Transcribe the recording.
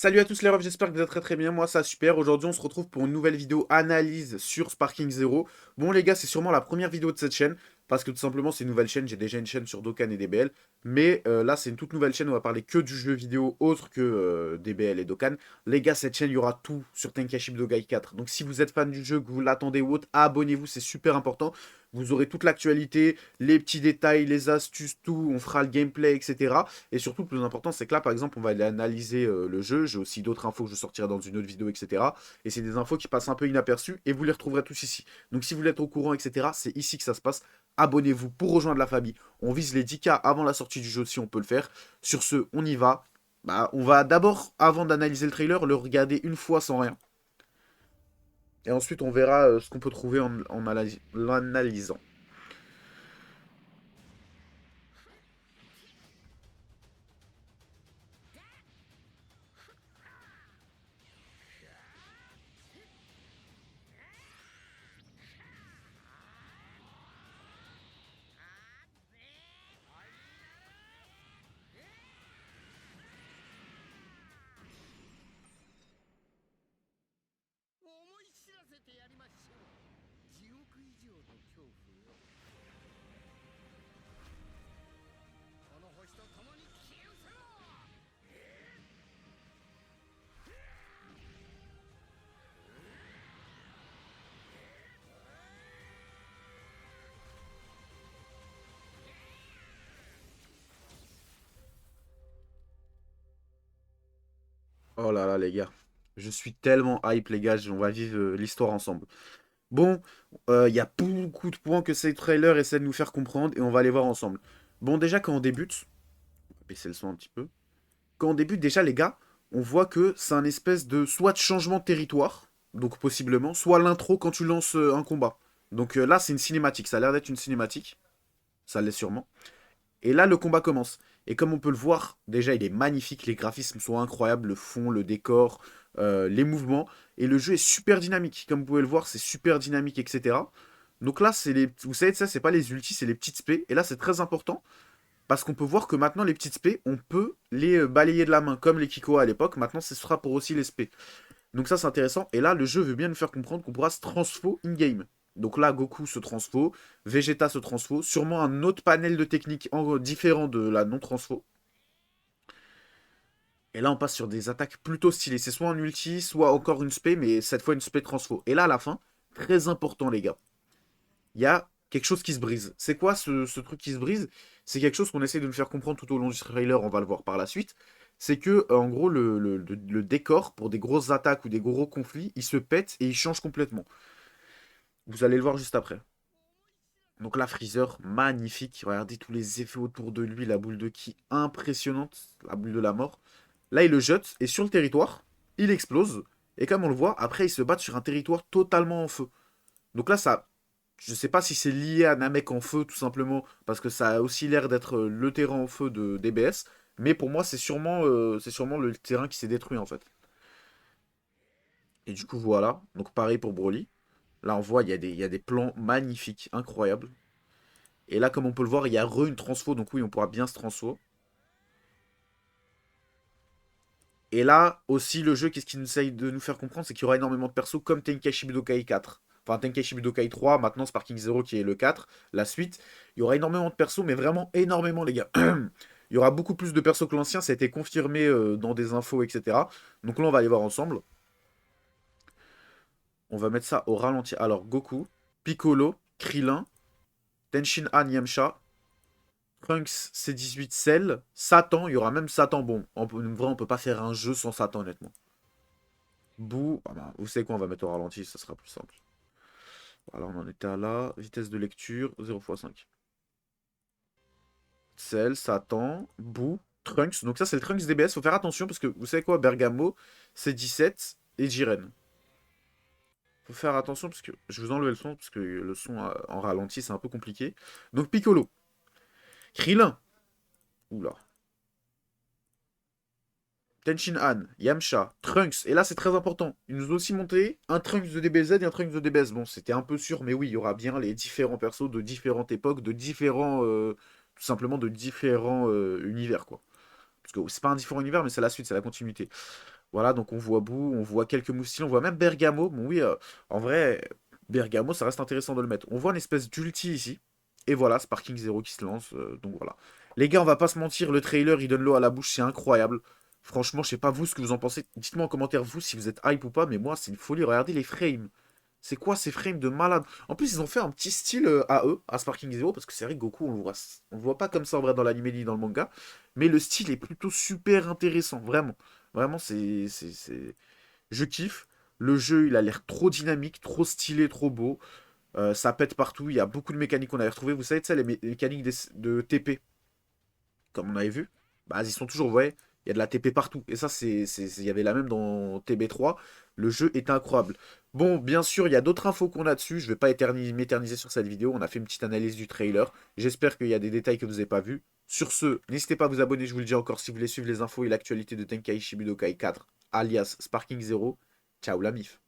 Salut à tous les refs, j'espère que vous êtes très bien, moi ça super. Aujourd'hui on se retrouve pour une nouvelle vidéo analyse sur Sparking Zero. Bon les gars, c'est sûrement la première vidéo de cette chaîne, parce que tout simplement c'est une nouvelle chaîne, j'ai déjà une chaîne sur Dokkan et DBL. Mais là c'est une toute nouvelle chaîne, on va parler que du jeu vidéo autre que DBL et Dokkan. Les gars, cette chaîne il y aura tout sur Tenkaichi Budokai 4. Donc si vous êtes fan du jeu, que vous l'attendez ou autre, abonnez-vous, c'est super important. Vous aurez toute l'actualité, les petits détails, les astuces, tout, on fera le gameplay, etc. Et surtout, le plus important, c'est que là, par exemple, on va aller analyser le jeu. J'ai aussi d'autres infos que je sortirai dans une autre vidéo, etc. Et c'est des infos qui passent un peu inaperçues et vous les retrouverez tous ici. Donc si vous voulez être au courant, etc., c'est ici que ça se passe. Abonnez-vous pour rejoindre la famille. On vise les 10K avant la sortie du jeu si on peut le faire. Sur ce, on y va. Bah, on va d'abord, avant d'analyser le trailer, le regarder une fois sans rien. Et ensuite, on verra ce qu'on peut trouver en l'analysant. Oh là là, les gars. Je suis tellement hype, les gars. On va vivre l'histoire ensemble. Bon, il y a beaucoup de points que ces trailers essaient de nous faire comprendre et on va les voir ensemble. Bon, déjà, quand on débute, on va baisser le son un petit peu. Quand on débute, déjà, les gars, on voit que c'est un espèce de soit de changement de territoire, donc possiblement, soit l'intro quand tu lances un combat. Donc là, c'est une cinématique. Ça a l'air d'être une cinématique. Ça l'est sûrement. Et là, le combat commence. Et comme on peut le voir, déjà, il est magnifique. Les graphismes sont incroyables. Le fond, le décor, les mouvements. Et le jeu est super dynamique. Comme vous pouvez le voir, c'est super dynamique, etc. Donc là, c'est les, vous savez, ça, c'est pas les ultis, c'est les petites spés. Et là, c'est très important parce qu'on peut voir que maintenant, les petites spés, on peut les balayer de la main, comme les Kikoa à l'époque. Maintenant, ce sera pour aussi les spés. Donc ça, c'est intéressant. Et là, le jeu veut bien nous faire comprendre qu'on pourra se transfo in-game. Donc là, Goku se transfo, Vegeta se transfo, sûrement un autre panel de techniques différent de la non-transfo. Et là, on passe sur des attaques plutôt stylées. C'est soit un ulti, soit encore une spé, mais cette fois une spé transfo. Et là, à la fin, très important, les gars, il y a quelque chose qui se brise. C'est quoi ce truc qui se brise? C'est quelque chose qu'on essaie de nous faire comprendre tout au long du trailer, on va le voir par la suite. C'est que, en gros, le décor, pour des grosses attaques ou des gros conflits, il se pète et il change complètement. Vous allez le voir juste après. Donc là, Freezer, magnifique. Regardez tous les effets autour de lui, la boule de ki impressionnante, la boule de la mort. Là, il le jette et sur le territoire, il explose. Et comme on le voit, après, ils se battent sur un territoire totalement en feu. Donc là, ça, je sais pas si c'est lié à Namek en feu, tout simplement, parce que ça a aussi l'air d'être le terrain en feu de DBS. Mais pour moi, c'est sûrement le terrain qui s'est détruit en fait. Et du coup, voilà. Donc pareil pour Broly. Là, on voit, il y a des plans magnifiques, incroyables. Et là, comme on peut le voir, il y a une transfo, donc oui, on pourra bien se transfo. Et là, aussi, le jeu, qu'est-ce qu'il essaye de nous faire comprendre, c'est qu'il y aura énormément de persos comme Tenkaichi Budokai 4. Enfin, Tenkaichi Budokai 3, maintenant Sparking Zero qui est le 4, la suite. Il y aura énormément de persos, mais vraiment énormément, les gars. Il y aura beaucoup plus de persos que l'ancien, ça a été confirmé dans des infos, etc. Donc là, on va aller voir ensemble. On va mettre ça au ralenti. Alors, Goku, Piccolo, Krillin, Tenshin Han Yamcha, Trunks C18 Cell, Satan, il y aura même Satan. Bon, en vrai, on peut pas faire un jeu sans Satan, honnêtement. Boo, ah bah, vous savez quoi, on va mettre au ralenti, ça sera plus simple. Voilà, on en était à là. Vitesse de lecture, 0 x 5. Cell, Satan, Boo, Trunks. Donc ça, c'est le Trunks DBS. Faut faire attention parce que vous savez quoi, Bergamo, c'est 17 et Jiren. Faut faire attention parce que je vous enlève le son parce que le son en ralenti, c'est un peu compliqué. Donc Piccolo, Krillin, oula, Tenshin Han, Yamcha, Trunks. Et là, c'est très important. Ils nous ont aussi monté un Trunks de DBZ et un Trunks de DBS. Bon, c'était un peu sûr, mais oui, il y aura bien les différents persos de différentes époques, de différents. Tout simplement de différents univers, quoi. Parce que c'est pas un différent univers, mais c'est la suite, c'est la continuité. Voilà, donc on voit Boo, on voit quelques moustilles, on voit même Bergamo. Bon oui, en vrai, Bergamo, ça reste intéressant de le mettre. On voit une espèce d'ulti ici. Et voilà, Sparking Zero qui se lance. Donc voilà. Les gars, on va pas se mentir, le trailer, il donne l'eau à la bouche, c'est incroyable. Franchement, je sais pas vous ce que vous en pensez. Dites-moi en commentaire vous si vous êtes hype ou pas, mais moi, c'est une folie. Regardez les frames. C'est quoi ces frames de malade? En plus, ils ont fait un petit style à eux, à Sparking Zero, parce que c'est vrai que Goku, on le voit pas comme ça en vrai dans l'anime ni dans le manga. Mais le style est plutôt super intéressant, vraiment. Vraiment, je kiffe. Le jeu, il a l'air trop dynamique, trop stylé, trop beau. Ça pète partout. Il y a beaucoup de mécaniques qu'on avait retrouvées. Vous savez, tu sais, les mécaniques de TP, comme on avait vu, bah, ils sont toujours, vous voyez, il y a de la TP partout. Et ça, il y avait la même dans TB3. Le jeu est incroyable. Bon, bien sûr, il y a d'autres infos qu'on a dessus. Je vais pas m'éterniser sur cette vidéo. On a fait une petite analyse du trailer. J'espère qu'il y a des détails que vous n'avez pas vus. Sur ce, n'hésitez pas à vous abonner, je vous le dis encore, si vous voulez suivre les infos et l'actualité de Tenkaichi Budokai 4, alias Sparking Zero. Ciao la mif.